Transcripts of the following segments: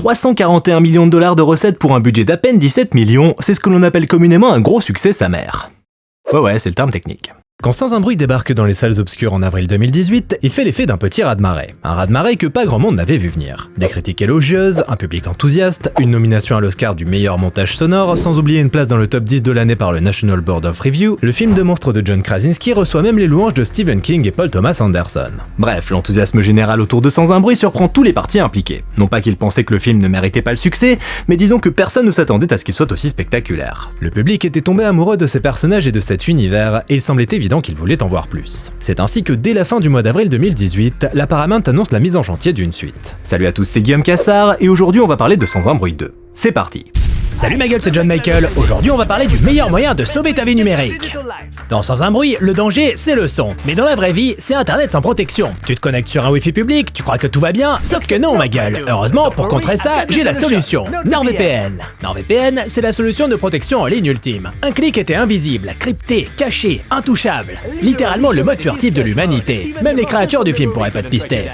341 millions de dollars de recettes pour un budget d'à peine 17 millions, c'est ce que l'on appelle communément un gros succès sa mère. Ouais, c'est le terme technique. Quand Sans un bruit débarque dans les salles obscures en avril 2018, il fait l'effet d'un petit raz-de-marée. Un raz-de-marée que pas grand monde n'avait vu venir. Des critiques élogieuses, un public enthousiaste, une nomination à l'Oscar du meilleur montage sonore, sans oublier une place dans le top 10 de l'année par le National Board of Review, le film de monstre de John Krasinski reçoit même les louanges de Stephen King et Paul Thomas Anderson. Bref, l'enthousiasme général autour de Sans un bruit surprend tous les partis impliqués. Non pas qu'ils pensaient que le film ne méritait pas le succès, mais disons que personne ne s'attendait à ce qu'il soit aussi spectaculaire. Le public était tombé amoureux de ces personnages et de cet univers, et il semblait évident qu'il voulait en voir plus. C'est ainsi que dès la fin du mois d'avril 2018, la Paramount annonce la mise en chantier d'une suite. Salut à tous, c'est Guillaume Cassard, et aujourd'hui on va parler de Sans un bruit 2. C'est parti. Salut ma gueule, c'est John Michael. Aujourd'hui on va parler du meilleur moyen de sauver ta vie numérique. Dans Sans un bruit, le danger c'est le son. Mais dans la vraie vie, c'est internet sans protection. Tu te connectes sur un wifi public, tu crois que tout va bien, sauf que non ma gueule. Heureusement, pour contrer ça, j'ai la solution. NordVPN. NordVPN, c'est la solution de protection en ligne ultime. Un clic était invisible, crypté, caché, intouchable. Littéralement le mode furtif de l'humanité. Même les créatures du film pourraient pas te pister.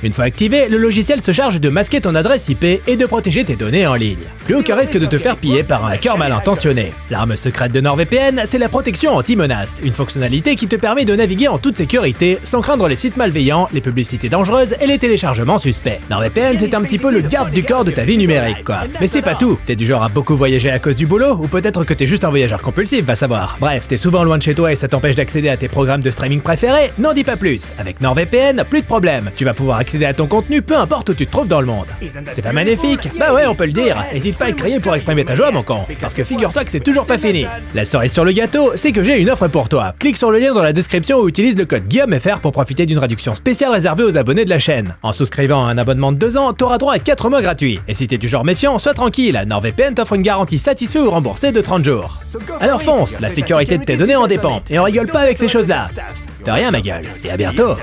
Une fois activé, le logiciel se charge de masquer ton adresse IP et de protéger tes données en ligne. Plus aucun risque de te faire piller par un hacker mal intentionné. L'arme secrète de NordVPN, c'est la protection anti-menace, une fonctionnalité qui te permet de naviguer en toute sécurité sans craindre les sites malveillants, les publicités dangereuses et les téléchargements suspects. NordVPN, c'est un petit peu le garde du corps de ta vie numérique, quoi. Mais c'est pas tout. T'es du genre à beaucoup voyager à cause du boulot, ou peut-être que t'es juste un voyageur compulsif, va savoir. Bref, t'es souvent loin de chez toi et ça t'empêche d'accéder à tes programmes de streaming préférés? N'en dis pas plus. Avec NordVPN, plus de problème. Tu vas pouvoir accéder à ton contenu peu importe où tu te trouves dans le monde. C'est pas magnifique? Bah ouais, on peut le dire. N'hésite pas à crier pour exprimer ta joie, mon con. Parce que figure-toi que c'est toujours pas fini. La cerise sur le gâteau, c'est que j'ai une offre pour toi. Clique sur le lien dans la description ou utilise le code GuillaumeFR pour profiter d'une réduction spéciale réservée aux abonnés de la chaîne. En souscrivant à un abonnement de 2 ans, t'auras droit à 4 mois gratuits. Et si t'es du genre méfiant, sois tranquille, NordVPN t'offre une garantie satisfait ou remboursée de 30 jours. Alors fonce, la sécurité de tes données en dépend. Et on rigole pas avec ces choses-là. De rien ma gueule, et à bientôt.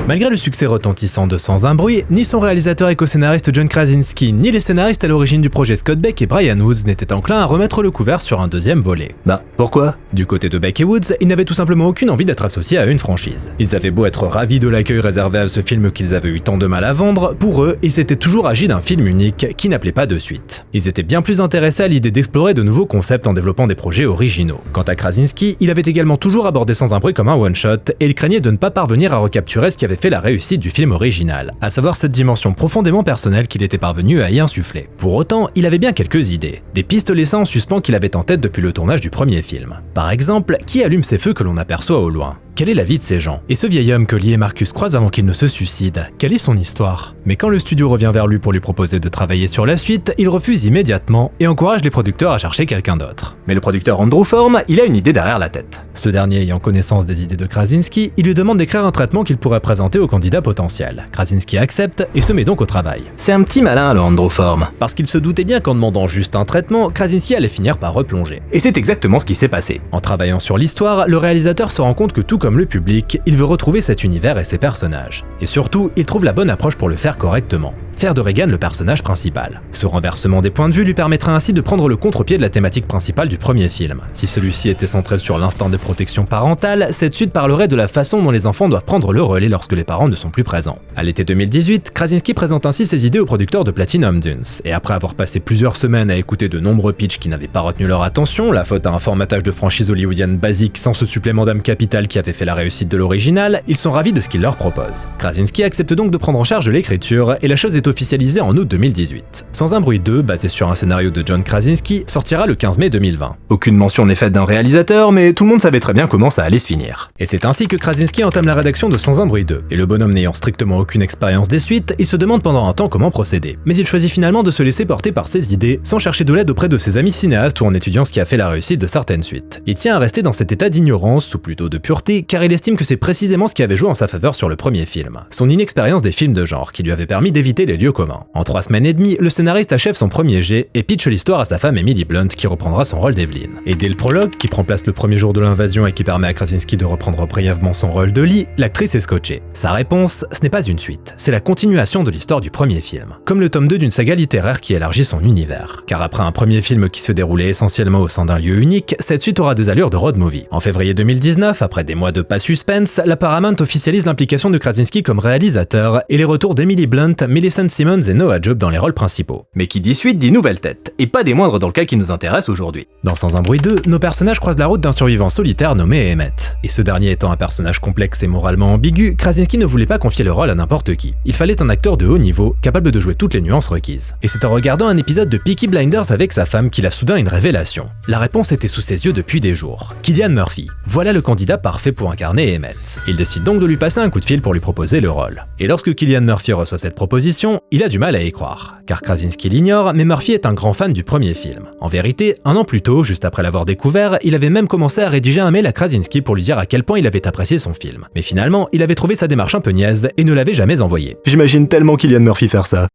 Malgré le succès retentissant de Sans un bruit, ni son réalisateur et co-scénariste John Krasinski, ni les scénaristes à l'origine du projet Scott Beck et Brian Woods n'étaient enclins à remettre le couvert sur un deuxième volet. Bah, pourquoi? Du côté de Beck et Woods, ils n'avaient tout simplement aucune envie d'être associés à une franchise. Ils avaient beau être ravis de l'accueil réservé à ce film qu'ils avaient eu tant de mal à vendre, pour eux, il s'était toujours agi d'un film unique qui n'appelait pas de suite. Ils étaient bien plus intéressés à l'idée d'explorer de nouveaux concepts en développant des projets originaux. Quant à Krasinski, il avait également toujours abordé Sans un bruit comme un one-shot, et il craignait de ne pas parvenir à recapturer ce qui avait fait la réussite du film original, à savoir cette dimension profondément personnelle qu'il était parvenu à y insuffler. Pour autant, il avait bien quelques idées, des pistes laissées en suspens qu'il avait en tête depuis le tournage du premier film. Par exemple, qui allume ces feux que l'on aperçoit au loin? Quelle est la vie de ces gens? Et ce vieil homme que Lee et Marcus croisent avant qu'il ne se suicide, quelle est son histoire? Mais quand le studio revient vers lui pour lui proposer de travailler sur la suite, il refuse immédiatement et encourage les producteurs à chercher quelqu'un d'autre. Mais le producteur Andrew Form, il a une idée derrière la tête. Ce dernier ayant connaissance des idées de Krasinski, il lui demande d'écrire un traitement qu'il pourrait présenter aux candidats potentiels. Krasinski accepte et se met donc au travail. C'est un petit malin le Andrew Form, parce qu'il se doutait bien qu'en demandant juste un traitement, Krasinski allait finir par replonger. Et c'est exactement ce qui s'est passé. En travaillant sur l'histoire, le réalisateur se rend compte que tout comme le public, il veut retrouver cet univers et ses personnages. Et surtout, il trouve la bonne approche pour le faire correctement. Faire de Regan le personnage principal. Ce renversement des points de vue lui permettra ainsi de prendre le contre-pied de la thématique principale du premier film. Si celui-ci était centré sur l'instinct de protection parentale, cette suite parlerait de la façon dont les enfants doivent prendre le relais lorsque les parents ne sont plus présents. À l'été 2018, Krasinski présente ainsi ses idées aux producteurs de Platinum Dunes, et après avoir passé plusieurs semaines à écouter de nombreux pitchs qui n'avaient pas retenu leur attention, la faute à un formatage de franchise hollywoodienne basique sans ce supplément d'âme capitale qui avait fait la réussite de l'original, ils sont ravis de ce qu'il leur propose. Krasinski accepte donc de prendre en charge l'écriture, et la chose est officialisé en août 2018. Sans un bruit 2, basé sur un scénario de John Krasinski, sortira le 15 mai 2020. Aucune mention n'est faite d'un réalisateur, mais tout le monde savait très bien comment ça allait se finir. Et c'est ainsi que Krasinski entame la rédaction de Sans un bruit 2, et le bonhomme n'ayant strictement aucune expérience des suites, il se demande pendant un temps comment procéder. Mais il choisit finalement de se laisser porter par ses idées, sans chercher de l'aide auprès de ses amis cinéastes ou en étudiant ce qui a fait la réussite de certaines suites. Il tient à rester dans cet état d'ignorance, ou plutôt de pureté, car il estime que c'est précisément ce qui avait joué en sa faveur sur le premier film. Son inexpérience des films de genre, qui lui avait permis d'éviter les lieux communs. En 3 semaines et demie, le scénariste achève son premier jet et pitche l'histoire à sa femme Emily Blunt qui reprendra son rôle d'Evelyn. Et dès le prologue, qui prend place le premier jour de l'invasion et qui permet à Krasinski de reprendre brièvement son rôle de Lee, l'actrice est scotchée. Sa réponse, ce n'est pas une suite, c'est la continuation de l'histoire du premier film. Comme le tome 2 d'une saga littéraire qui élargit son univers. Car après un premier film qui se déroulait essentiellement au sein d'un lieu unique, cette suite aura des allures de road movie. En février 2019, après des mois de pas suspense, la Paramount officialise l'implication de Krasinski comme réalisateur et les retours d'Emily Blunt, Millicent Simmons et Noah Jupe dans les rôles principaux. Mais qui dit suite dit nouvelle tête, et pas des moindres dans le cas qui nous intéresse aujourd'hui. Dans Sans un bruit 2, nos personnages croisent la route d'un survivant solitaire nommé Emmett. Et ce dernier étant un personnage complexe et moralement ambigu, Krasinski ne voulait pas confier le rôle à n'importe qui. Il fallait un acteur de haut niveau, capable de jouer toutes les nuances requises. Et c'est en regardant un épisode de Peaky Blinders avec sa femme qu'il a soudain une révélation. La réponse était sous ses yeux depuis des jours. Cillian Murphy. Voilà le candidat parfait pour incarner Emmett. Il décide donc de lui passer un coup de fil pour lui proposer le rôle. Et lorsque Cillian Murphy reçoit cette proposition, il a du mal à y croire. Car Krasinski l'ignore, mais Murphy est un grand fan du premier film. En vérité, un an plus tôt, juste après l'avoir découvert, il avait même commencé à rédiger un mail à Krasinski pour lui dire à quel point il avait apprécié son film. Mais finalement, il avait trouvé sa démarche un peu niaise et ne l'avait jamais envoyé. J'imagine tellement Cillian Murphy faire ça.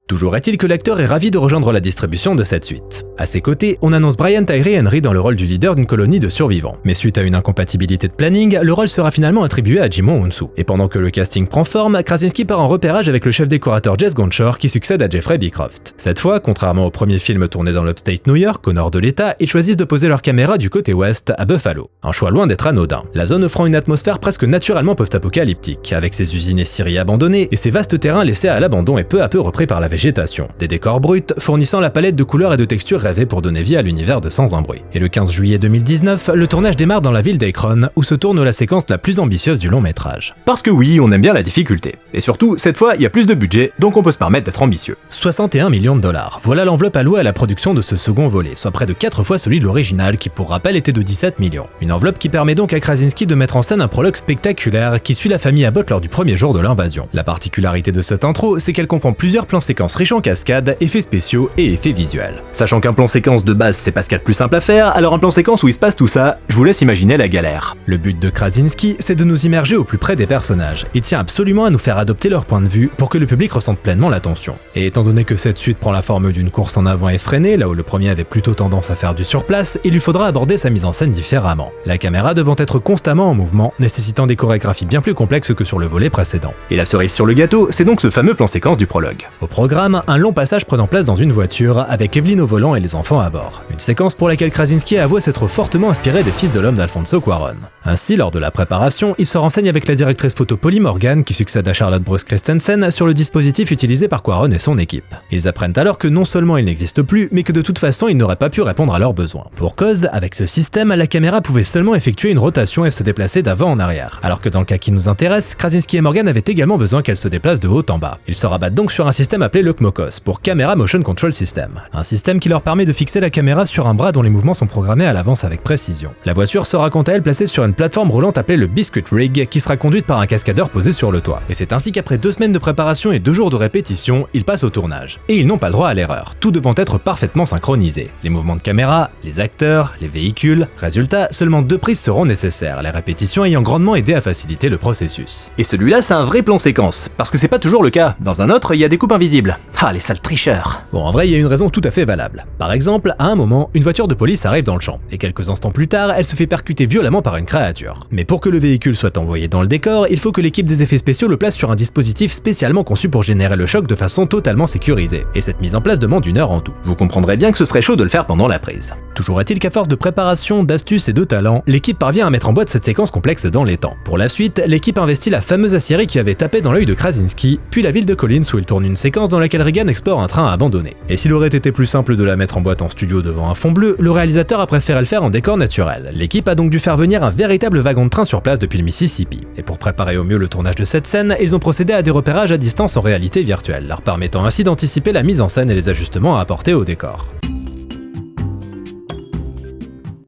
Toujours est-il que l'acteur est ravi de rejoindre la distribution de cette suite. À ses côtés, on annonce Brian Tyree Henry dans le rôle du leader d'une colonie de survivants. Mais suite à une incompatibilité de planning, le rôle sera finalement attribué à Jimon Hounsou. Et pendant que le casting prend forme, Krasinski part en repérage avec le chef décorateur Jess Gonchor qui succède à Jeffrey Beecroft. Cette fois, contrairement au premier film tourné dans l'Upstate New York, au nord de l'État, ils choisissent de poser leur caméra du côté ouest, à Buffalo. Un choix loin d'être anodin. La zone offrant une atmosphère presque naturellement post-apocalyptique, avec ses usines et scieries abandonnées et ses vastes terrains laissés à l'abandon et peu à peu repris par la végétation. Des décors bruts, fournissant la palette de couleurs et de textures rêvées pour donner vie à l'univers de Sans un bruit. Et le 15 juillet 2019, le tournage démarre dans la ville d'Akron, où se tourne la séquence la plus ambitieuse du long métrage. Parce que oui, on aime bien la difficulté. Et surtout, cette fois, il y a plus de budget, donc on peut se permettre d'être ambitieux. 61 millions de dollars, voilà l'enveloppe allouée à la production de ce second volet, soit près de 4 fois celui de l'original, qui pour rappel était de 17 millions. Une enveloppe qui permet donc à Krasinski de mettre en scène un prologue spectaculaire qui suit la famille Abbott lors du premier jour de l'invasion. La particularité de cette intro, c'est qu'elle comprend plusieurs plans séquences riches en cascades, effets spéciaux et effets visuels. Sachant qu'un plan séquence de base c'est pas ce qu'il y a de plus simple à faire, alors un plan séquence où il se passe tout ça, je vous laisse imaginer la galère. Le but de Krasinski, c'est de nous immerger au plus près des personnages. Il tient absolument à nous faire adopter leur point de vue pour que le public ressente pleinement l'attention. Et étant donné que cette suite prend la forme d'une course en avant effrénée, là où le premier avait plutôt tendance à faire du surplace, il lui faudra aborder sa mise en scène différemment. La caméra devant être constamment en mouvement, nécessitant des chorégraphies bien plus complexes que sur le volet précédent. Et la cerise sur le gâteau, c'est donc ce fameux plan séquence du prologue. Au programme, un long passage prenant place dans une voiture, avec Evelyn au volant et les enfants à bord. Une séquence pour laquelle Krasinski avoue s'être fortement inspiré des Fils de l'homme d'Alfonso Cuarón. Ainsi, lors de la préparation, il se renseigne avec la directrice photo Polly Morgan, qui succède à Charlotte Bruce Christensen, sur le dispositif utilisé par Cuarón et son équipe. Ils apprennent alors que non seulement il n'existe plus, mais que de toute façon il n'aurait pas pu répondre à leurs besoins. Pour cause, avec ce système, la caméra pouvait seulement effectuer une rotation et se déplacer d'avant en arrière. Alors que dans le cas qui nous intéresse, Krasinski et Morgan avaient également besoin qu'elle se déplace de haut en bas. Ils se rabattent donc sur un système appelé le CMOCOS, pour Camera Motion Control System. Un système qui leur permet de fixer la caméra sur un bras dont les mouvements sont programmés à l'avance avec précision. La voiture sera quant à elle placée sur une plateforme roulante appelée le Biscuit Rig, qui sera conduite par un cascadeur posé sur le toit. Et c'est ainsi qu'après 2 semaines de préparation et 2 jours de répétition, ils passent au tournage. Et ils n'ont pas le droit à l'erreur, tout devant être parfaitement synchronisé. Les mouvements de caméra, les acteurs, les véhicules. Résultat, seulement 2 prises seront nécessaires, les répétitions ayant grandement aidé à faciliter le processus. Et celui-là, c'est un vrai plan séquence, parce que c'est pas toujours le cas. Dans un autre, il y a des coupes invisibles. Ah, les sales tricheurs. Bon, en vrai, il y a une raison tout à fait valable. Par exemple, à un moment, une voiture de police arrive dans le champ, et quelques instants plus tard, elle se fait percuter violemment par une créature. Mais pour que le véhicule soit envoyé dans le décor, il faut que l'équipe des effets spéciaux le place sur un dispositif spécialement conçu pour générer le choc de façon totalement sécurisée. Et cette mise en place demande 1 heure en tout. Vous comprendrez bien que ce serait chaud de le faire pendant la prise. Toujours est-il qu'à force de préparation, d'astuces et de talent, l'équipe parvient à mettre en boîte cette séquence complexe dans les temps. Pour la suite, l'équipe investit la fameuse aciérie qui avait tapé dans l'œil de Krasinski, puis la ville de Collins où il tourne une séquence dans laquelle Regan explore un train abandonné. Et s'il aurait été plus simple de la mettre en boîte en studio devant un fond bleu, le réalisateur a préféré le faire en décor naturel. L'équipe a donc dû faire venir un véritable wagon de train sur place depuis le Mississippi. Et pour préparer au mieux le tournage de cette scène, ils ont procédé à des repérages à distance en réalité virtuelle, leur permettant ainsi d'anticiper la mise en scène et les ajustements à apporter au décor.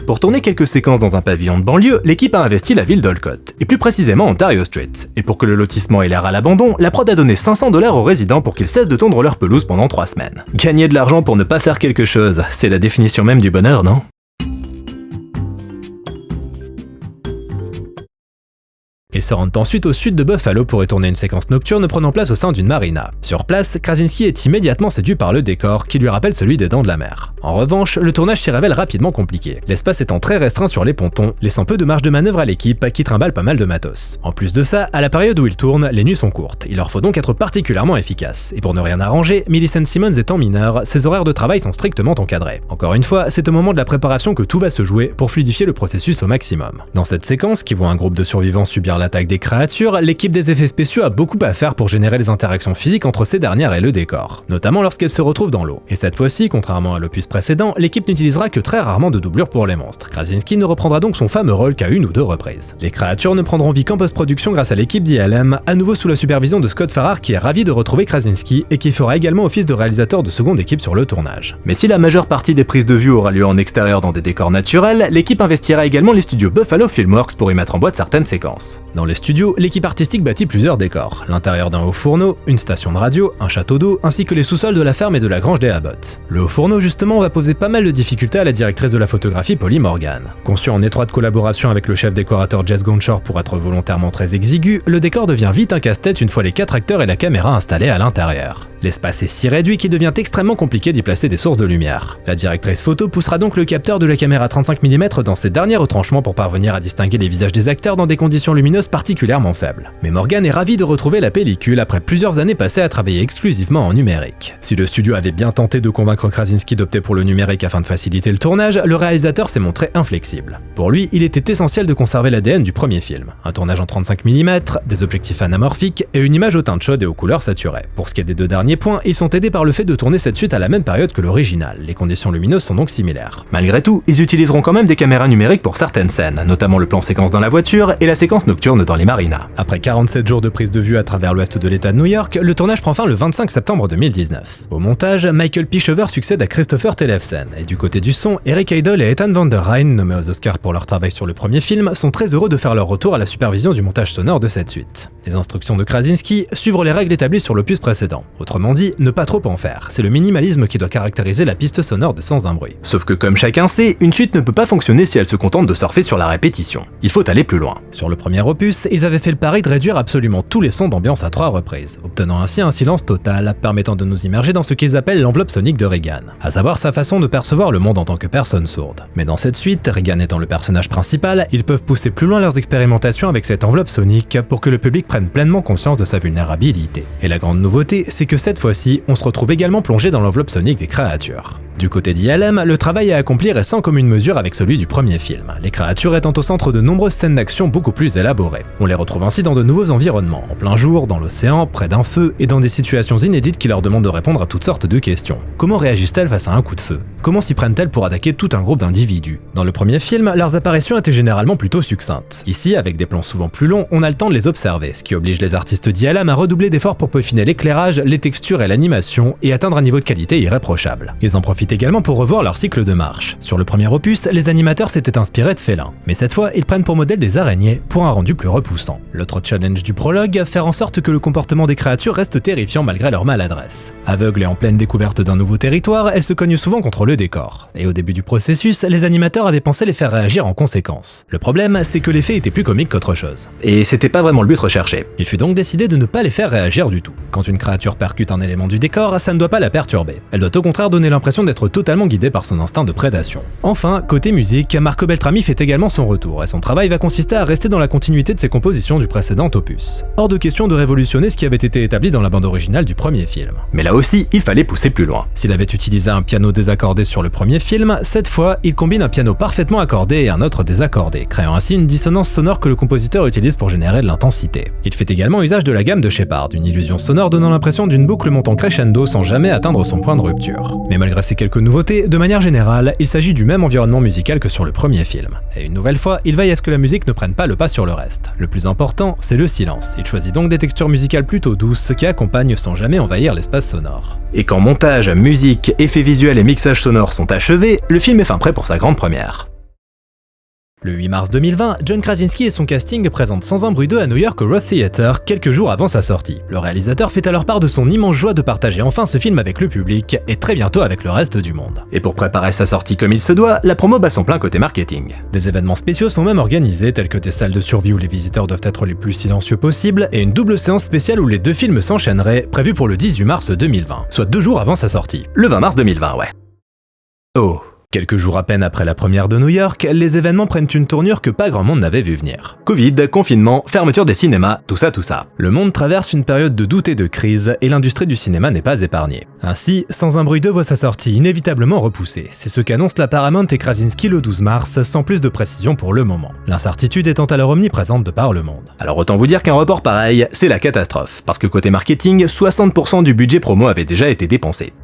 Pour tourner quelques séquences dans un pavillon de banlieue, l'équipe a investi la ville d'Olcott, et plus précisément Ontario Street. Et pour que le lotissement ait l'air à l'abandon, la prod a donné 500 $ aux résidents pour qu'ils cessent de tondre leur pelouse pendant 3 semaines. Gagner de l'argent pour ne pas faire quelque chose, c'est la définition même du bonheur, non ? Ils se rendent ensuite au sud de Buffalo pour y tourner une séquence nocturne prenant place au sein d'une marina. Sur place, Krasinski est immédiatement séduit par le décor, qui lui rappelle celui des Dents de la Mer. En revanche, le tournage s'y révèle rapidement compliqué, l'espace étant très restreint sur les pontons, laissant peu de marge de manœuvre à l'équipe qui trimballe pas mal de matos. En plus de ça, à la période où ils tournent, les nuits sont courtes, il leur faut donc être particulièrement efficaces. Et pour ne rien arranger, Millicent Simmons étant mineure, ses horaires de travail sont strictement encadrés. Encore une fois, c'est au moment de la préparation que tout va se jouer pour fluidifier le processus au maximum. Dans cette séquence, qui voit un groupe de survivants subir travers l'attaque des créatures, l'équipe des effets spéciaux a beaucoup à faire pour générer les interactions physiques entre ces dernières et le décor, notamment lorsqu'elles se retrouvent dans l'eau. Et cette fois-ci, contrairement à l'opus précédent, l'équipe n'utilisera que très rarement de doublure pour les monstres. Krasinski ne reprendra donc son fameux rôle qu'à une ou deux reprises. Les créatures ne prendront vie qu'en post-production grâce à l'équipe d'ILM, à nouveau sous la supervision de Scott Farrar qui est ravi de retrouver Krasinski et qui fera également office de réalisateur de seconde équipe sur le tournage. Mais si la majeure partie des prises de vue aura lieu en extérieur dans des décors naturels, l'équipe investira également les studios Buffalo Filmworks pour y mettre en boîte certaines séquences. Dans les studios, l'équipe artistique bâtit plusieurs décors, l'intérieur d'un haut fourneau, une station de radio, un château d'eau, ainsi que les sous-sols de la ferme et de la grange des Abbott. Le haut fourneau justement va poser pas mal de difficultés à la directrice de la photographie Polly Morgan. Conçu en étroite collaboration avec le chef décorateur Jess Gonchor pour être volontairement très exigu, le décor devient vite un casse-tête une fois les 4 acteurs et la caméra installés à l'intérieur. L'espace est si réduit qu'il devient extrêmement compliqué d'y placer des sources de lumière. La directrice photo poussera donc le capteur de la caméra 35 mm dans ses derniers retranchements pour parvenir à distinguer les visages des acteurs dans des conditions lumineuses particulièrement faibles. Mais Morgan est ravie de retrouver la pellicule après plusieurs années passées à travailler exclusivement en numérique. Si le studio avait bien tenté de convaincre Krasinski d'opter pour le numérique afin de faciliter le tournage, le réalisateur s'est montré inflexible. Pour lui, il était essentiel de conserver l'ADN du premier film. Un tournage en 35 mm, des objectifs anamorphiques et une image aux teintes chaudes et aux couleurs saturées. Pour ce qui est des deux derniers points, ils sont aidés par le fait de tourner cette suite à la même période que l'original. Les conditions lumineuses sont donc similaires. Malgré tout, ils utiliseront quand même des caméras numériques pour certaines scènes, notamment le plan séquence dans la voiture et la séquence nocturne dans les marinas. Après 47 jours de prise de vue à travers l'ouest de l'État de New York, le tournage prend fin le 25 septembre 2019. Au montage, Michael Pishover succède à Christopher Tellefsen, et du côté du son, Eric Idle et Ethan Van der Rijn, nommés aux Oscars pour leur travail sur le premier film, sont très heureux de faire leur retour à la supervision du montage sonore de cette suite. Les instructions de Krasinski, suivre les règles établies sur l'opus précédent. Autrement dit, ne pas trop en faire. C'est le minimalisme qui doit caractériser la piste sonore de Sans un bruit. Sauf que comme chacun sait, une suite ne peut pas fonctionner si elle se contente de surfer sur la répétition. Il faut aller plus loin. Sur le premier opus, ils avaient fait le pari de réduire absolument tous les sons d'ambiance à 3 reprises, obtenant ainsi un silence total, permettant de nous immerger dans ce qu'ils appellent l'enveloppe sonique de Regan, à savoir sa façon de percevoir le monde en tant que personne sourde. Mais dans cette suite, Regan étant le personnage principal, ils peuvent pousser plus loin leurs expérimentations avec cette enveloppe sonique pour que le public prenne pleinement conscience de sa vulnérabilité. Et la grande nouveauté, c'est que cette fois-ci, on se retrouve également plongé dans l'enveloppe sonique des créatures. Du côté d'ILM, le travail à accomplir est sans commune mesure avec celui du premier film, les créatures étant au centre de nombreuses scènes d'action beaucoup plus élaborées. On les retrouve ainsi dans de nouveaux environnements, en plein jour, dans l'océan, près d'un feu, et dans des situations inédites qui leur demandent de répondre à toutes sortes de questions. Comment réagissent-elles face à un coup de feu? Comment s'y prennent-elles pour attaquer tout un groupe d'individus? Dans le premier film, leurs apparitions étaient généralement plutôt succinctes. Ici, avec des plans souvent plus longs, on a le temps de les observer, ce qui oblige les artistes d'ILM à redoubler d'efforts pour peaufiner l'éclairage, les textures et l'animation, et atteindre un niveau de qualité irréprochable. Ils en profitent également pour revoir leur cycle de marche. Sur le premier opus, les animateurs s'étaient inspirés de félins, mais cette fois, ils prennent pour modèle des araignées pour un rendu plus repoussant. L'autre challenge du prologue, faire en sorte que le comportement des créatures reste terrifiant malgré leur maladresse. Aveugles et en pleine découverte d'un nouveau territoire, elles se cognent souvent contre le décor. Et au début du processus, les animateurs avaient pensé les faire réagir en conséquence. Le problème, c'est que l'effet était plus comique qu'autre chose. Et c'était pas vraiment le but recherché. Il fut donc décidé de ne pas les faire réagir du tout. Quand une créature percute un élément du décor, ça ne doit pas la perturber. Elle doit au contraire donner l'impression d'être totalement guidée par son instinct de prédation. Enfin, côté musique, Marco Beltrami fait également son retour, et son travail va consister à rester dans la continuité de ses compositions du précédent opus. Hors de question de révolutionner ce qui avait été établi dans la bande originale du premier film. Mais là aussi, il fallait pousser plus loin. S'il avait utilisé un piano désaccordé sur le premier film, cette fois, il combine un piano parfaitement accordé et un autre désaccordé, créant ainsi une dissonance sonore que le compositeur utilise pour générer de l'intensité. Il fait également usage de la gamme de Shepard, une illusion sonore donnant l'impression d'une boucle montant crescendo sans jamais atteindre son point de rupture. Mais malgré ces quelques nouveautés, de manière générale, il s'agit du même environnement musical que sur le premier film. Et une nouvelle fois, il veille à ce que la musique ne prenne pas le pas sur le reste. Le plus important, c'est le silence. Il choisit donc des textures musicales plutôt douces qui accompagnent sans jamais envahir l'espace sonore. Et quand montage, musique, effets visuels et mixage sonore sont achevés, le film est fin prêt pour sa grande première. Le 8 mars 2020, John Krasinski et son casting présentent Sans un bruit 2 à New York au Roth Theatre, quelques jours avant sa sortie. Le réalisateur fait alors part de son immense joie de partager enfin ce film avec le public, et très bientôt avec le reste du monde. Et pour préparer sa sortie comme il se doit, la promo bat son plein côté marketing. Des événements spéciaux sont même organisés, tels que des salles de survie où les visiteurs doivent être les plus silencieux possible, et une double séance spéciale où les deux films s'enchaîneraient, prévue pour le 18 mars 2020, soit 2 jours avant sa sortie. Le 20 mars 2020, ouais. Oh. Quelques jours à peine après la première de New York, les événements prennent une tournure que pas grand monde n'avait vu venir. Covid, confinement, fermeture des cinémas, tout ça. Le monde traverse une période de doute et de crise, et l'industrie du cinéma n'est pas épargnée. Ainsi, Sans un bruit 2 voit sa sortie inévitablement repoussée. C'est ce qu'annoncent la Paramount et Krasinski le 12 mars, sans plus de précision pour le moment. L'incertitude étant alors omniprésente de par le monde. Alors autant vous dire qu'un report pareil, c'est la catastrophe, parce que côté marketing, 60% du budget promo avait déjà été dépensé.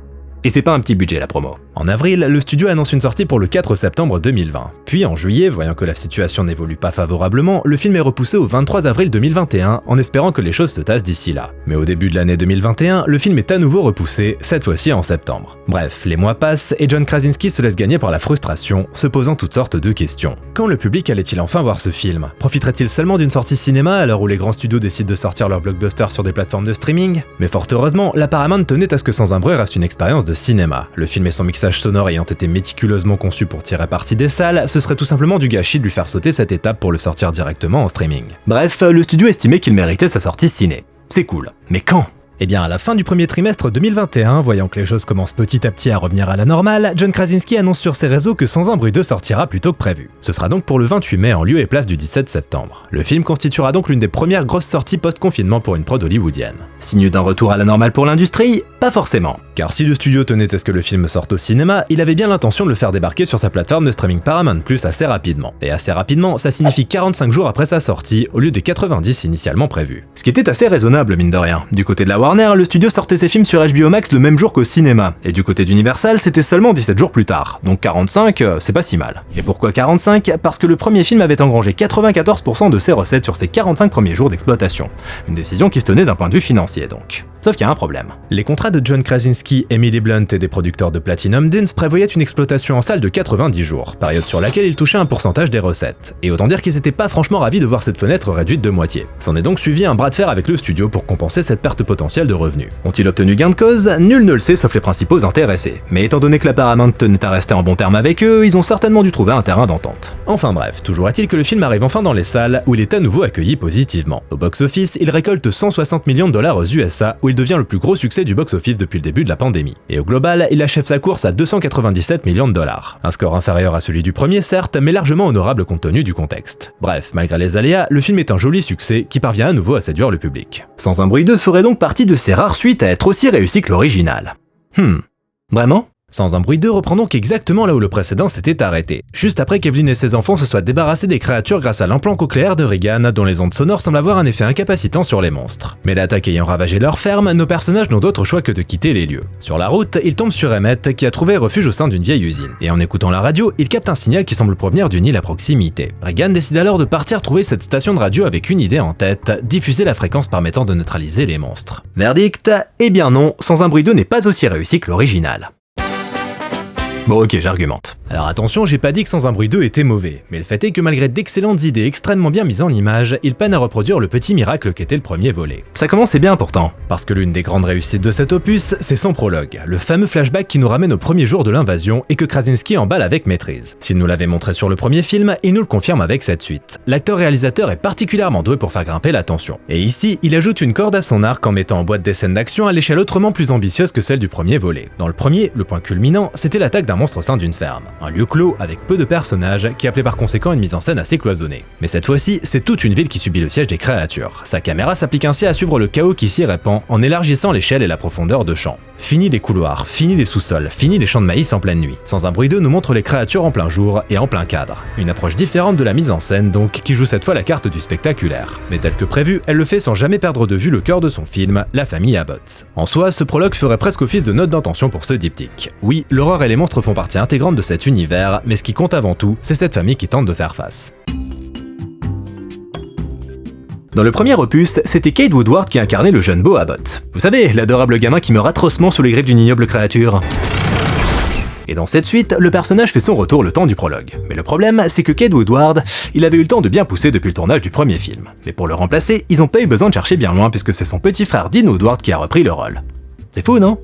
Et c'est pas un petit budget la promo. En avril, le studio annonce une sortie pour le 4 septembre 2020. Puis en juillet, voyant que la situation n'évolue pas favorablement, le film est repoussé au 23 avril 2021 en espérant que les choses se tassent d'ici là. Mais au début de l'année 2021, le film est à nouveau repoussé, cette fois-ci en septembre. Bref, les mois passent et John Krasinski se laisse gagner par la frustration, se posant toutes sortes de questions. Quand le public allait-il enfin voir ce film? Profiterait-il seulement d'une sortie cinéma à l'heure où les grands studios décident de sortir leurs blockbusters sur des plateformes de streaming? Mais fort heureusement, la Paramount tenait à ce que Sans un bruit reste une expérience de cinéma. Le film et son mixage sonore ayant été méticuleusement conçu pour tirer parti des salles, ce serait tout simplement du gâchis de lui faire sauter cette étape pour le sortir directement en streaming. Bref, le studio estimait qu'il méritait sa sortie ciné. C'est cool. Mais quand ? Eh bien, à la fin du premier trimestre 2021, voyant que les choses commencent petit à petit à revenir à la normale, John Krasinski annonce sur ses réseaux que Sans un bruit 2 sortira plus tôt que prévu. Ce sera donc pour le 28 mai en lieu et place du 17 septembre. Le film constituera donc l'une des premières grosses sorties post-confinement pour une prod hollywoodienne. Signe d'un retour à la normale pour l'industrie? Pas forcément. Car si le studio tenait à ce que le film sorte au cinéma, il avait bien l'intention de le faire débarquer sur sa plateforme de streaming Paramount Plus assez rapidement. Et assez rapidement, ça signifie 45 jours après sa sortie, au lieu des 90 initialement prévus. Ce qui était assez raisonnable mine de rien. Du côté de la Warner, le studio sortait ses films sur HBO Max le même jour qu'au cinéma, et du côté d'Universal, c'était seulement 17 jours plus tard. Donc 45, c'est pas si mal. Et pourquoi 45? Parce que le premier film avait engrangé 94% de ses recettes sur ses 45 premiers jours d'exploitation. Une décision qui se tenait d'un point de vue financier donc. Sauf qu'il y a un problème. Les contrats de John Krasinski, Emily Blunt et des producteurs de Platinum Dunes prévoyaient une exploitation en salle de 90 jours, période sur laquelle ils touchaient un pourcentage des recettes. Et autant dire qu'ils étaient pas franchement ravis de voir cette fenêtre réduite de moitié. S'en est donc suivi un bras de fer avec le studio pour compenser cette perte potentielle de revenus. Ont-ils obtenu gain de cause? Nul ne le sait sauf les principaux intéressés. Mais étant donné que la Paramount tenait à rester en bon terme avec eux, ils ont certainement dû trouver un terrain d'entente. Enfin bref, toujours est-il que le film arrive enfin dans les salles où il est à nouveau accueilli positivement. Au box-office, il récolte 160 millions de dollars aux USA où il devient le plus gros succès du box-office depuis le début de la pandémie. Et au global, il achève sa course à 297 millions de dollars. Un score inférieur à celui du premier certes, mais largement honorable compte tenu du contexte. Bref, malgré les aléas, le film est un joli succès qui parvient à nouveau à séduire le public. Sans un bruit 2 ferait donc partie de ces rares suites à être aussi réussi que l'original. Vraiment? Sans un bruit 2 reprend donc exactement là où le précédent s'était arrêté, juste après qu'Evelyn et ses enfants se soient débarrassés des créatures grâce à l'implant cochléaire de Regan, dont les ondes sonores semblent avoir un effet incapacitant sur les monstres. Mais l'attaque ayant ravagé leur ferme, nos personnages n'ont d'autre choix que de quitter les lieux. Sur la route, ils tombent sur Emmett, qui a trouvé refuge au sein d'une vieille usine. Et en écoutant la radio, ils captent un signal qui semble provenir d'une île à proximité. Regan décide alors de partir trouver cette station de radio avec une idée en tête, diffuser la fréquence permettant de neutraliser les monstres. Verdict? Eh bien non, Sans un bruit 2 n'est pas aussi réussi que l'original. Bon ok, j'argumente. Alors attention, j'ai pas dit que Sans un bruit 2 était mauvais, mais le fait est que malgré d'excellentes idées extrêmement bien mises en image, il peine à reproduire le petit miracle qu'était le premier volet. Ça commençait bien pourtant. Parce que l'une des grandes réussites de cet opus, c'est son prologue, le fameux flashback qui nous ramène au premier jour de l'invasion et que Krasinski emballe avec maîtrise. S'il nous l'avait montré sur le premier film, il nous le confirme avec cette suite. L'acteur-réalisateur est particulièrement doué pour faire grimper la tension. Et ici, il ajoute une corde à son arc en mettant en boîte des scènes d'action à l'échelle autrement plus ambitieuse que celle du premier volet. Dans le premier, le point culminant, c'était l'attaque d'un monstre au sein d'une ferme. Un lieu clos avec peu de personnages qui appelait par conséquent une mise en scène assez cloisonnée. Mais cette fois-ci, c'est toute une ville qui subit le siège des créatures. Sa caméra s'applique ainsi à suivre le chaos qui s'y répand en élargissant l'échelle et la profondeur de champ. Fini les couloirs, fini les sous-sols, fini les champs de maïs en pleine nuit. Sans un bruit 2 nous montre les créatures en plein jour et en plein cadre. Une approche différente de la mise en scène donc, qui joue cette fois la carte du spectaculaire. Mais tel que prévu, elle le fait sans jamais perdre de vue le cœur de son film, la famille Abbott. En soi, ce prologue ferait presque office de note d'intention pour ce diptyque. Oui, l'horreur et les monstres font partie intégrante de cet univers, mais ce qui compte avant tout, c'est cette famille qui tente de faire face. Dans le premier opus, c'était Kate Woodward qui incarnait le jeune Beau Abbott. Vous savez, l'adorable gamin qui meurt atrocement sous les griffes d'une ignoble créature. Et dans cette suite, le personnage fait son retour le temps du prologue. Mais le problème, c'est que Kate Woodward, il avait eu le temps de bien pousser depuis le tournage du premier film. Mais pour le remplacer, ils ont pas eu besoin de chercher bien loin puisque c'est son petit frère Dean Woodward qui a repris le rôle. C'est fou, non ?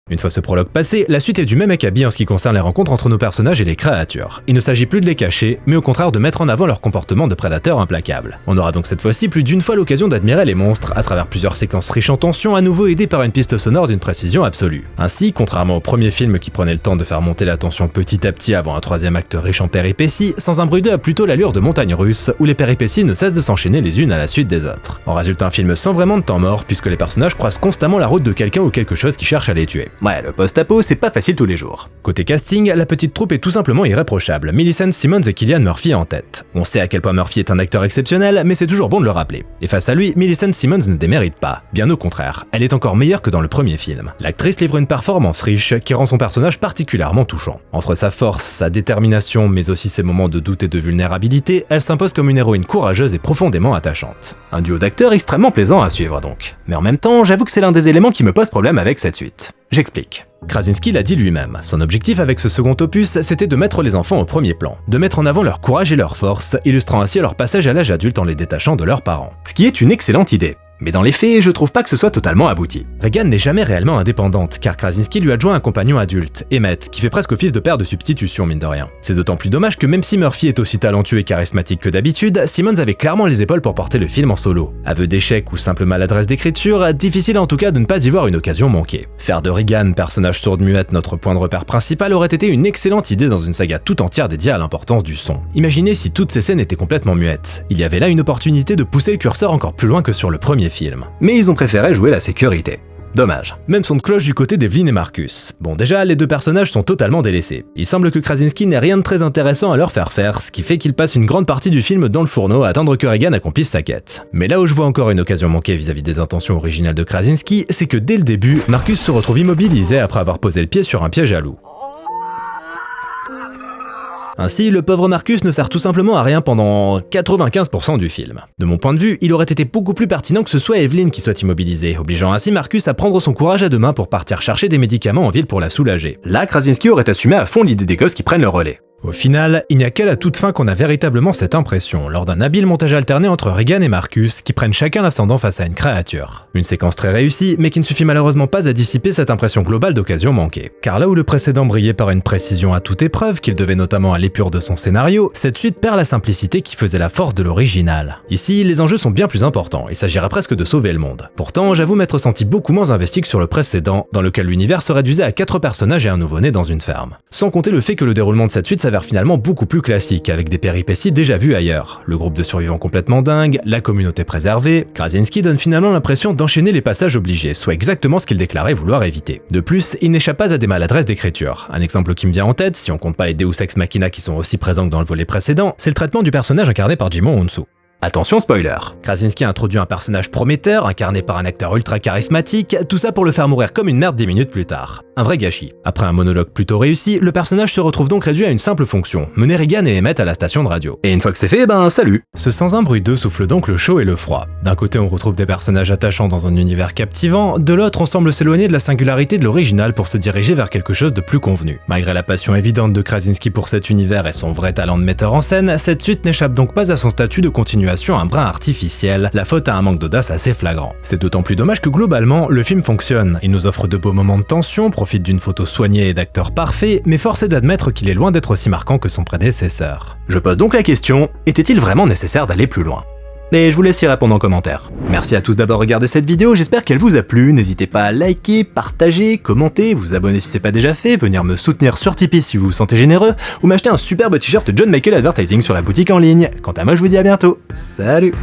Une fois ce prologue passé, la suite est du même acabit en ce qui concerne les rencontres entre nos personnages et les créatures. Il ne s'agit plus de les cacher, mais au contraire de mettre en avant leur comportement de prédateurs implacables. On aura donc cette fois-ci plus d'une fois l'occasion d'admirer les monstres à travers plusieurs séquences riches en tension, à nouveau aidées par une piste sonore d'une précision absolue. Ainsi, contrairement au premier film qui prenait le temps de faire monter la tension petit à petit avant un troisième acte riche en péripéties, Sans un bruit 2 a plutôt l'allure de montagne russe, où les péripéties ne cessent de s'enchaîner les unes à la suite des autres. En résulte un film sans vraiment de temps mort, puisque les personnages croisent constamment la route de quelqu'un ou quelque chose qui cherche à les tuer. Ouais, le post-apo, c'est pas facile tous les jours. Côté casting, la petite troupe est tout simplement irréprochable, Millicent Simmonds et Cillian Murphy en tête. On sait à quel point Murphy est un acteur exceptionnel, mais c'est toujours bon de le rappeler. Et face à lui, Millicent Simmonds ne démérite pas, bien au contraire, elle est encore meilleure que dans le premier film. L'actrice livre une performance riche qui rend son personnage particulièrement touchant. Entre sa force, sa détermination, mais aussi ses moments de doute et de vulnérabilité, elle s'impose comme une héroïne courageuse et profondément attachante. Un duo d'acteurs extrêmement plaisant à suivre donc. Mais en même temps, j'avoue que c'est l'un des éléments qui me pose problème avec cette suite. J'explique. Krasinski l'a dit lui-même, son objectif avec ce second opus, c'était de mettre les enfants au premier plan, de mettre en avant leur courage et leur force, illustrant ainsi leur passage à l'âge adulte en les détachant de leurs parents. Ce qui est une excellente idée. Mais dans les faits, je trouve pas que ce soit totalement abouti. Regan n'est jamais réellement indépendante, car Krasinski lui adjoint un compagnon adulte, Emmett, qui fait presque office de père de substitution mine de rien. C'est d'autant plus dommage que même si Murphy est aussi talentueux et charismatique que d'habitude, Simmonds avait clairement les épaules pour porter le film en solo. Aveu d'échec ou simple maladresse d'écriture, difficile en tout cas de ne pas y voir une occasion manquée. Faire de Regan, personnage sourde-muette, notre point de repère principal aurait été une excellente idée dans une saga tout entière dédiée à l'importance du son. Imaginez si toutes ces scènes étaient complètement muettes. Il y avait là une opportunité de pousser le curseur encore plus loin que sur le premier film. Mais ils ont préféré jouer la sécurité. Dommage. Même son de cloche du côté d'Evelyn et Marcus. Bon, déjà, les deux personnages sont totalement délaissés. Il semble que Krasinski n'ait rien de très intéressant à leur faire faire, ce qui fait qu'il passe une grande partie du film dans le fourneau à attendre que Regan accomplisse sa quête. Mais là où je vois encore une occasion manquée vis-à-vis des intentions originales de Krasinski, c'est que dès le début, Marcus se retrouve immobilisé après avoir posé le pied sur un piège à loup. Ainsi, le pauvre Marcus ne sert tout simplement à rien pendant 95% du film. De mon point de vue, il aurait été beaucoup plus pertinent que ce soit Evelyn qui soit immobilisée, obligeant ainsi Marcus à prendre son courage à deux mains pour partir chercher des médicaments en ville pour la soulager. Là, Krasinski aurait assumé à fond l'idée des gosses qui prennent le relais. Au final, il n'y a qu'à la toute fin qu'on a véritablement cette impression, lors d'un habile montage alterné entre Regan et Marcus, qui prennent chacun l'ascendant face à une créature. Une séquence très réussie, mais qui ne suffit malheureusement pas à dissiper cette impression globale d'occasion manquée. Car là où le précédent brillait par une précision à toute épreuve, qu'il devait notamment à l'épure de son scénario, cette suite perd la simplicité qui faisait la force de l'original. Ici, les enjeux sont bien plus importants, il s'agirait presque de sauver le monde. Pourtant, j'avoue m'être senti beaucoup moins investi que sur le précédent, dans lequel l'univers se réduisait à 4 personnages et un nouveau-né dans une ferme. Sans compter le fait que le déroulement de cette suite s'avère finalement beaucoup plus classique, avec des péripéties déjà vues ailleurs. Le groupe de survivants complètement dingue, la communauté préservée. Krasinski donne finalement l'impression d'enchaîner les passages obligés, soit exactement ce qu'il déclarait vouloir éviter. De plus, il n'échappe pas à des maladresses d'écriture. Un exemple qui me vient en tête, si on compte pas les Deus Ex Machina qui sont aussi présents que dans le volet précédent, c'est le traitement du personnage incarné par Djimon Hounsou. Attention spoiler. Krasinski introduit un personnage prometteur, incarné par un acteur ultra charismatique, tout ça pour le faire mourir comme une merde 10 minutes plus tard. Un vrai gâchis. Après un monologue plutôt réussi, le personnage se retrouve donc réduit à une simple fonction, mener Regan et Emmett à la station de radio. Et une fois que c'est fait, salut. Ce Sans un bruit 2 souffle donc le chaud et le froid. D'un côté on retrouve des personnages attachants dans un univers captivant, de l'autre on semble s'éloigner de la singularité de l'original pour se diriger vers quelque chose de plus convenu. Malgré la passion évidente de Krasinski pour cet univers et son vrai talent de metteur en scène, cette suite n'échappe donc pas à son statut de continuation un brin artificiel, la faute à un manque d'audace assez flagrant. C'est d'autant plus dommage que globalement, le film fonctionne. Il nous offre de beaux moments de tension, profite d'une photo soignée et d'acteurs parfaits, mais force est d'admettre qu'il est loin d'être aussi marquant que son prédécesseur. Je pose donc la question, était-il vraiment nécessaire d'aller plus loin ? Et je vous laisse y répondre en commentaire. Merci à tous d'avoir regardé cette vidéo, j'espère qu'elle vous a plu, n'hésitez pas à liker, partager, commenter, vous abonner si c'est pas déjà fait, venir me soutenir sur Tipeee si vous vous sentez généreux, ou m'acheter un superbe t-shirt John Michael Advertising sur la boutique en ligne. Quant à moi je vous dis à bientôt, salut.